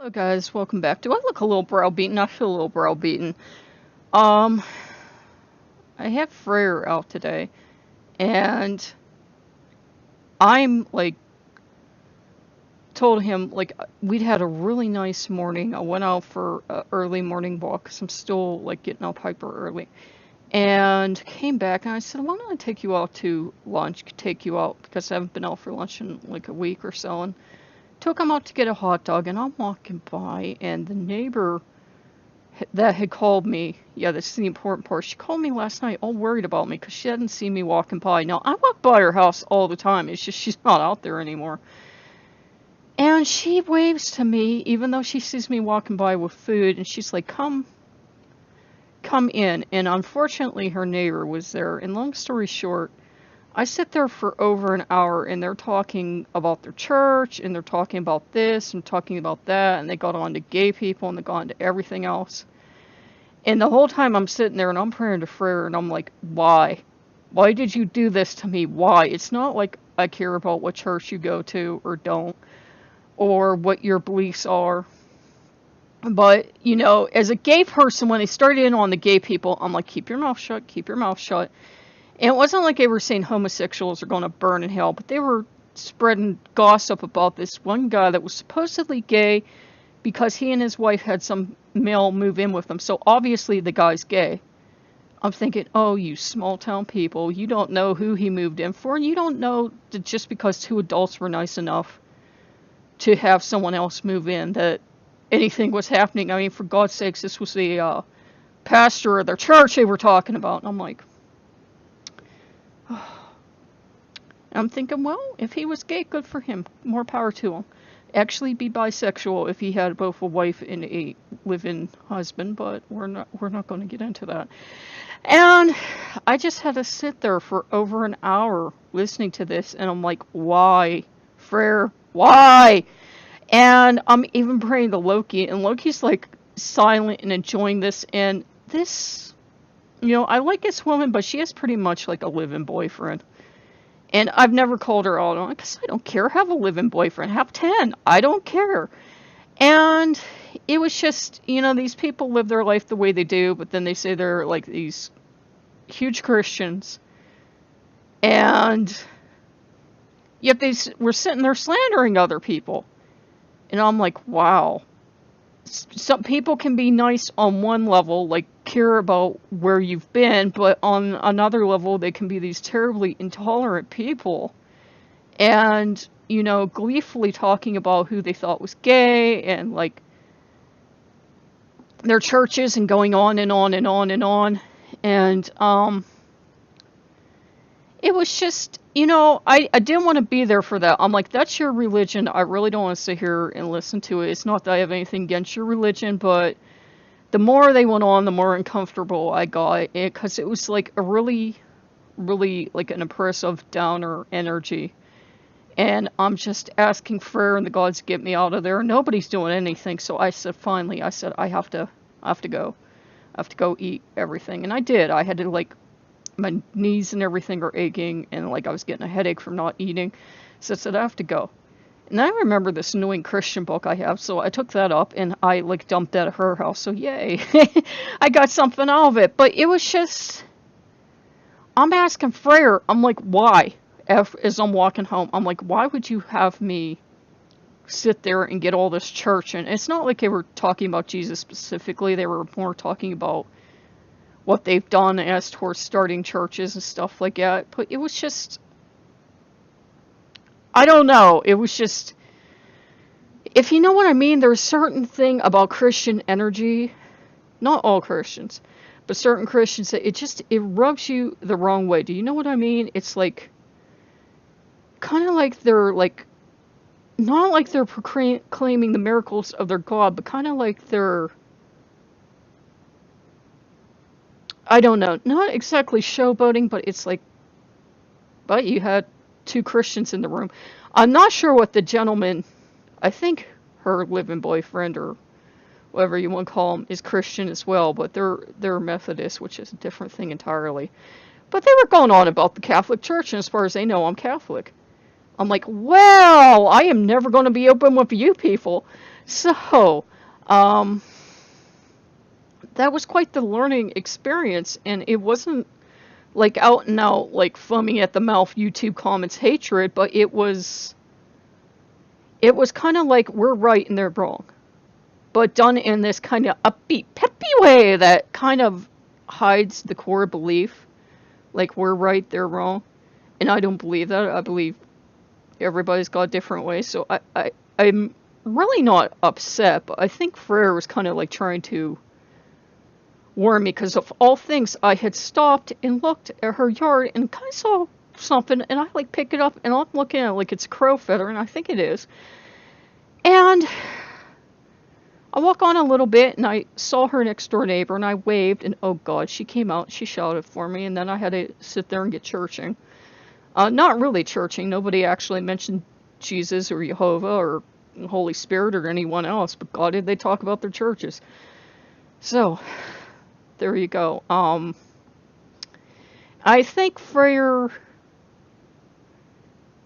Hello guys, welcome back. Do I look a little browbeaten? I feel a little browbeaten. Um, I have Freyr out today, and I'm like told him like we'd had a really nice morning. I went out for an early morning walk 'cause I'm still like getting up hyper early, and came back and I said, why don't I take you out to lunch? Take you out because I haven't been out for lunch in like a week or so, and took him out to get a hot dog. And I'm walking by, and the neighbor that had called me. Yeah, this is the important part. She called me last night all worried about me because she hadn't seen me walking by. Now, I walk by her house all the time. It's just she's not out there anymore. And she waves to me even though she sees me walking by with food, and she's like, come in. And unfortunately, her neighbor was there. And long story short, I sit there for over an hour, and they're talking about their church, and they're talking about this and talking about that, and they got on to gay people, and they got on to everything else. And the whole time I'm sitting there and I'm praying to Freyr, and I'm like, why? Why did you do this to me? Why? It's not like I care about what church you go to or don't, or what your beliefs are. But, you know, as a gay person, when they started in on the gay people, I'm like, keep your mouth shut, keep your mouth shut. And it wasn't like they were saying homosexuals are going to burn in hell, but they were spreading gossip about this one guy that was supposedly gay because he and his wife had some male move in with them. So obviously the guy's gay. I'm thinking, oh, you small town people, you don't know who he moved in for, and you don't know that just because two adults were nice enough to have someone else move in that anything was happening. I mean, for God's sakes, this was the pastor of their church they were talking about. And I'm like, I'm thinking, well, if he was gay, good for him. More power to him. Actually, be bisexual if he had both a wife and a live-in husband, but we're not going to get into that. And I just had to sit there for over an hour listening to this, and I'm like, why, Freyr? Why? And I'm even praying to Loki, and Loki's like silent and enjoying this. And this, you know, I like this woman, but she has pretty much like a live-in boyfriend. And I've never called her out on it because I don't care. Have a live-in boyfriend. Have 10. I don't care. And it was just, you know, these people live their life the way they do, but then they say they're like these huge Christians. And yet they were sitting there slandering other people. And I'm like, wow. Some people can be nice on one level, like care about where you've been, but on another level, they can be these terribly intolerant people. And, you know, gleefully talking about who they thought was gay and like their churches and going on and on and on and on. And it was just, you know, I didn't want to be there for that. I'm like, that's your religion. I really don't want to sit here and listen to it. It's not that I have anything against your religion, but the more they went on, the more uncomfortable I got, because it was like a really, really like an oppressive downer energy. And I'm just asking Freyr and the gods to get me out of there. Nobody's doing anything. So I said, finally, I said, I have to go. I have to go eat everything. And I did. I had to like, my knees and everything are aching, and like I was getting a headache from not eating. So I said, I have to go. And I remember this annoying Christian book I have, so I took that up and I like dumped that at her house. So yay, I got something out of it. But it was just, I'm asking Freyr, I'm like, why? As I'm walking home, I'm like, why would you have me sit there and get all this church? And it's not like they were talking about Jesus specifically. They were more talking about what they've done as towards starting churches and stuff like that. But it was just, I don't know. It was just, if you know what I mean, there's a certain thing about Christian energy, not all Christians, but certain Christians, that it rubs you the wrong way. Do you know what I mean? It's like, kind of like they're like, not like they're proclaiming the miracles of their God, but kind of like they're, I don't know, not exactly showboating, but it's like, but you had two Christians in the room. I'm not sure what the gentleman, I think her live-in boyfriend or whatever you want to call him, is Christian as well, but they're Methodist, which is a different thing entirely. But they were going on about the Catholic Church, and as far as they know, I'm Catholic. I'm like, well, I am never going to be open with you people. So, um, that was quite the learning experience, and it wasn't like out and out, like foaming at the mouth YouTube comments hatred, but it was kind of like we're right and they're wrong, but done in this kind of upbeat, peppy way that kind of hides the core belief, like we're right, they're wrong. And I don't believe that. I believe everybody's got a different way. So I'm really not upset, but I think Freyr was kind of like trying to warn me because of all things, I had stopped and looked at her yard and kind of saw something, and I like pick it up and I'm looking at it like it's a crow feather, and I think it is. And I walk on a little bit and I saw her next door neighbor and I waved, and oh god, she came out, she shouted for me, and then I had to sit there and get churching. Not really churching, nobody actually mentioned Jesus or Jehovah or Holy Spirit or anyone else, but god did they talk about their churches. So, there you go. I think Freyr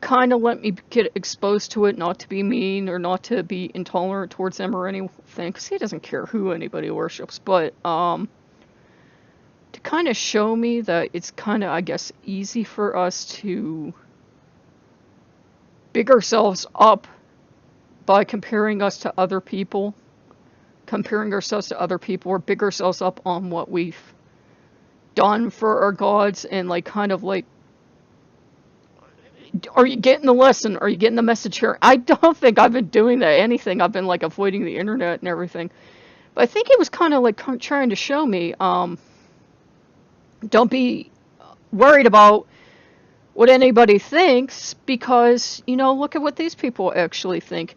kind of let me get exposed to it, not to be mean or not to be intolerant towards them or anything, because he doesn't care who anybody worships, but to kind of show me that it's kind of, I guess, easy for us to big ourselves up by comparing ourselves to other people or big ourselves up on what we've done for our gods, and like kind of like, are you getting the lesson? Are you getting the message here? I don't think I've been doing that anything. I've been like avoiding the internet and everything. But I think he was kind of like trying to show me, don't be worried about what anybody thinks, because, look at what these people actually think.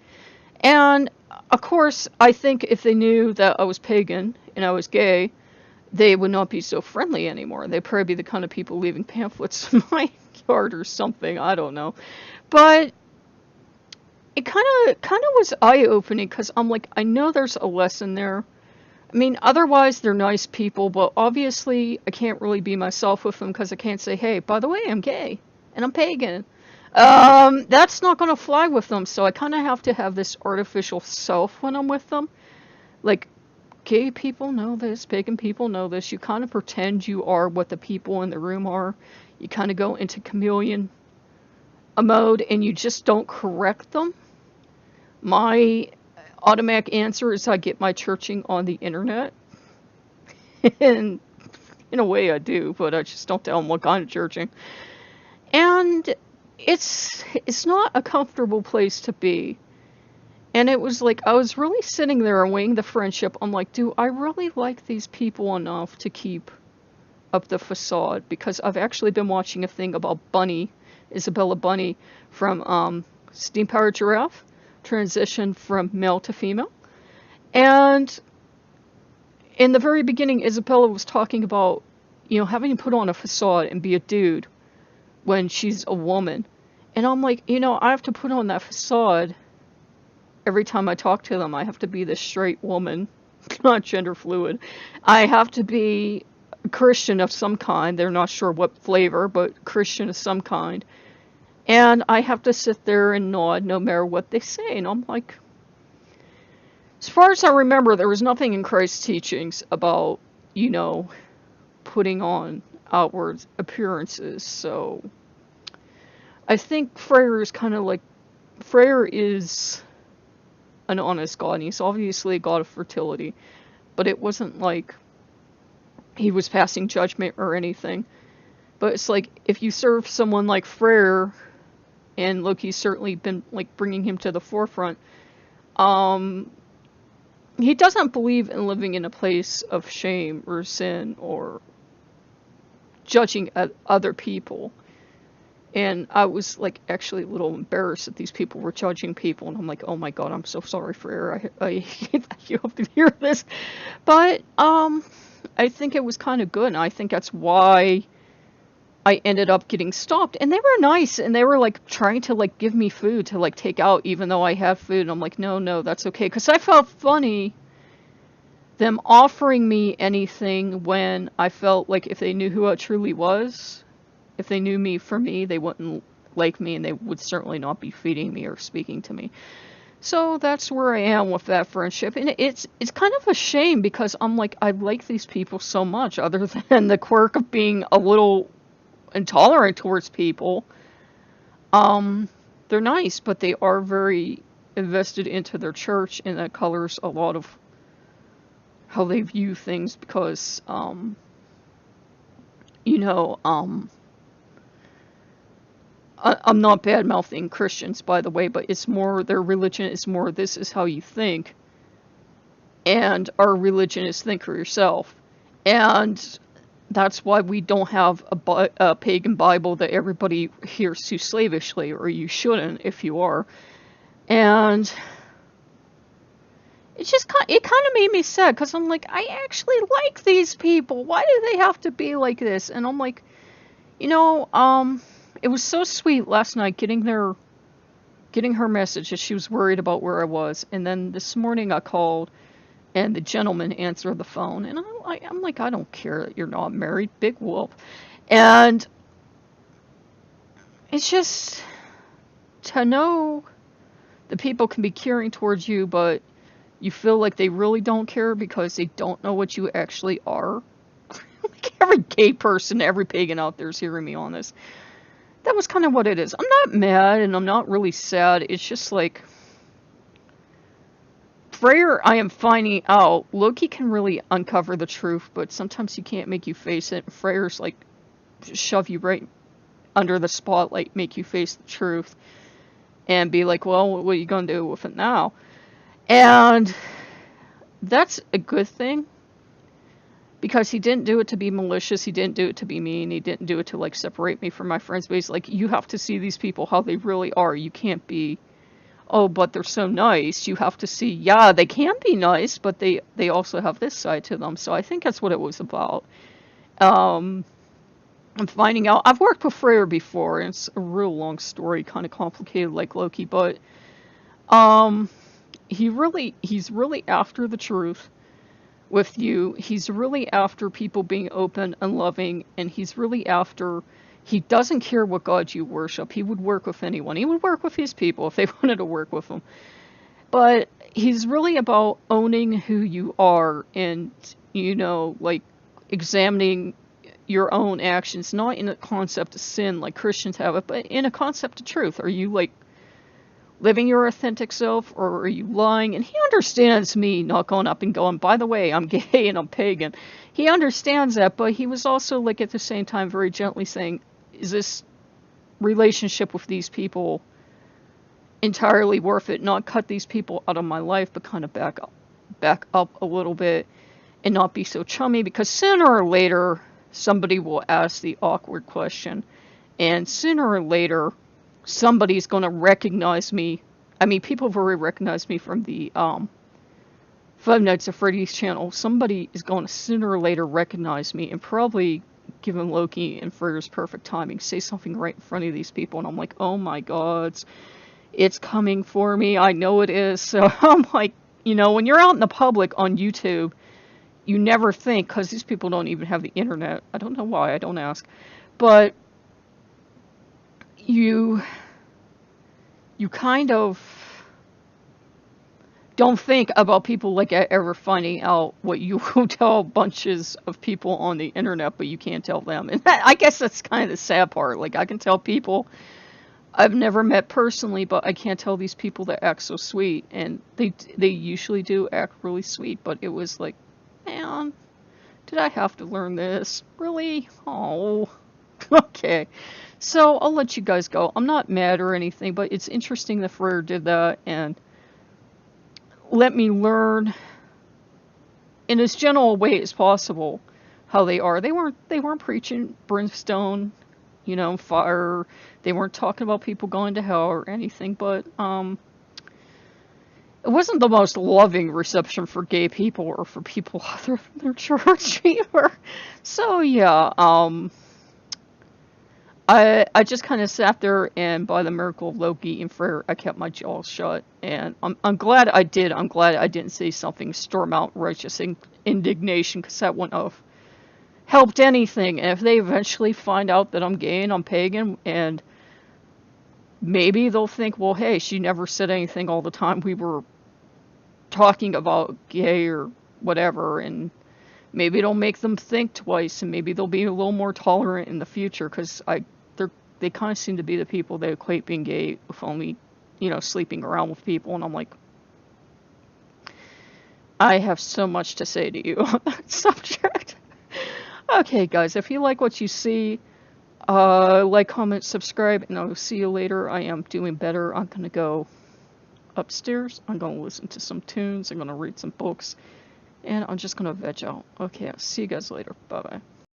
And of course, I think if they knew that I was pagan and I was gay, they would not be so friendly anymore. They'd probably be the kind of people leaving pamphlets in my yard or something. I don't know. But it kind of was eye-opening, because I'm like, I know there's a lesson there. I mean, otherwise they're nice people, but obviously I can't really be myself with them because I can't say, hey, by the way, I'm gay and I'm pagan. That's not going to fly with them, so I kind of have to have this artificial self when I'm with them. Like, gay people know this, pagan people know this. You kind of pretend you are what the people in the room are. You kind of go into chameleon mode and you just don't correct them. My automatic answer is I get my churching on the internet. And in a way I do, but I just don't tell them what kind of churching. And it's not a comfortable place to be. And it was like, I was really sitting there weighing the friendship. I'm like, do I really like these people enough to keep up the facade? Because I've actually been watching a thing about Bunny, Isabella Bunny, from Steam Powered Giraffe, transition from male to female. And in the very beginning, Isabella was talking about, having to put on a facade and be a dude when she's a woman. And I'm like, I have to put on that facade every time I talk to them. I have to be this straight woman, not gender fluid. I have to be a Christian of some kind. They're not sure what flavor, but Christian of some kind. And I have to sit there and nod no matter what they say. And I'm like, as far as I remember, there was nothing in Christ's teachings about, putting on outward appearances. So I think Freyr is kind of like, Freyr is an honest god, and he's obviously a god of fertility, but it wasn't like he was passing judgment or anything. But it's like, if you serve someone like Freyr, and Loki's certainly been like bringing him to the forefront, he doesn't believe in living in a place of shame or sin or judging other people. And I was like actually a little embarrassed that these people were judging people, and I'm like, oh my god, I'm so sorry, Freyr. I hate that you have to hear this. But I think it was kind of good, and I think that's why I ended up getting stopped. And they were nice, and they were like trying to like give me food to like take out, even though I had food. And I'm like, no, that's okay, because I felt funny them offering me anything when I felt like if they knew who I truly was, if they knew me for me, they wouldn't like me, and they would certainly not be feeding me or speaking to me. So that's where I am with that friendship, and it's kind of a shame because I'm like, I like these people so much, other than the quirk of being a little intolerant towards people. Um, they're nice, but they are very invested into their church, and that colors a lot of how they view things because, you know, I'm not bad mouthing Christians, by the way, but it's more their religion is more this is how you think, and our religion is think for yourself. And that's why we don't have a pagan Bible that everybody hears too slavishly, or you shouldn't if you are. And it kind of made me sad because I'm like, I actually like these people. Why do they have to be like this? And I'm like, you know, it was so sweet last night getting her message that she was worried about where I was. And then this morning I called and the gentleman answered the phone. And I'm like, I don't care that you're not married, big whoop. And it's just to know that people can be caring towards you, but you feel like they really don't care because they don't know what you actually are. Like every gay person, every pagan out there is hearing me on this. That was kind of what it is. I'm not mad and I'm not really sad. It's just like Freyr, I am finding out Loki can really uncover the truth, but sometimes he can't make you face it. Freyr's like shove you right under the spotlight, make you face the truth, and be like, well, what are you gonna do with it now? And that's a good thing because he didn't do it to be malicious, he didn't do it to be mean, he didn't do it to like separate me from my friends, but he's like, you have to see these people how they really are. You can't be, oh, but they're so nice. You have to see, yeah, they can be nice, but they also have this side to them. So I think that's what it was about. I'm finding out, I've worked with Freyr before, and it's a real long story, kind of complicated like Loki, but he's really after the truth with you. He's really after people being open and loving, and he's really after, he doesn't care what God you worship. He would work with anyone. He would work with his people if they wanted to work with him. But he's really about owning who you are and, you know, like examining your own actions, not in a concept of sin like Christians have it, but in a concept of truth. Are you like living your authentic self, or are you lying? And he understands me not going up and going, by the way, I'm gay and I'm pagan. He understands that, but he was also like at the same time very gently saying, is this relationship with these people entirely worth it? Not cut these people out of my life, but kind of back up a little bit and not be so chummy, because sooner or later somebody will ask the awkward question, and sooner or later somebody's going to recognize me. I mean, people have already recognized me from the Five Nights at Freddy's channel. Somebody is going to sooner or later recognize me and probably, given Loki and Freyr's perfect timing, say something right in front of these people. And I'm like, oh my god, it's coming for me. I know it is. So I'm like, you know, when you're out in the public on YouTube, you never think, because these people don't even have the internet. I don't know why, I don't ask. But you kind of don't think about people like ever finding out what you will tell bunches of people on the internet, but you can't tell them. And I guess that's kind of the sad part. Like, I can tell people I've never met personally, but I can't tell these people that act so sweet. And they usually do act really sweet, but it was like, man, did I have to learn this? Really? Oh, okay. So I'll let you guys go. I'm not mad or anything, but it's interesting that Freyr did that and let me learn in as gentle a way as possible how they are. They weren't preaching brimstone, you know, fire. They weren't talking about people going to hell or anything, but it wasn't the most loving reception for gay people or for people other than their church either. So yeah, I just kind of sat there, and by the miracle of Loki and Freyr, I kept my jaw shut, and I'm glad I did. I'm glad I didn't say something storm out righteous indignation, because that wouldn't have helped anything. And if they eventually find out that I'm gay and I'm pagan, and maybe they'll think, well, hey, she never said anything all the time we were talking about gay or whatever, and maybe it'll make them think twice, and maybe they'll be a little more tolerant in the future, because they kind of seem to be the people that equate being gay with only, sleeping around with people, and I'm like, I have so much to say to you on that subject. Okay, guys, if you like what you see, like, comment, subscribe, and I'll see you later. I am doing better. I'm gonna go upstairs. I'm gonna listen to some tunes. I'm gonna read some books, and I'm just gonna veg out. Okay, I'll see you guys later. Bye bye.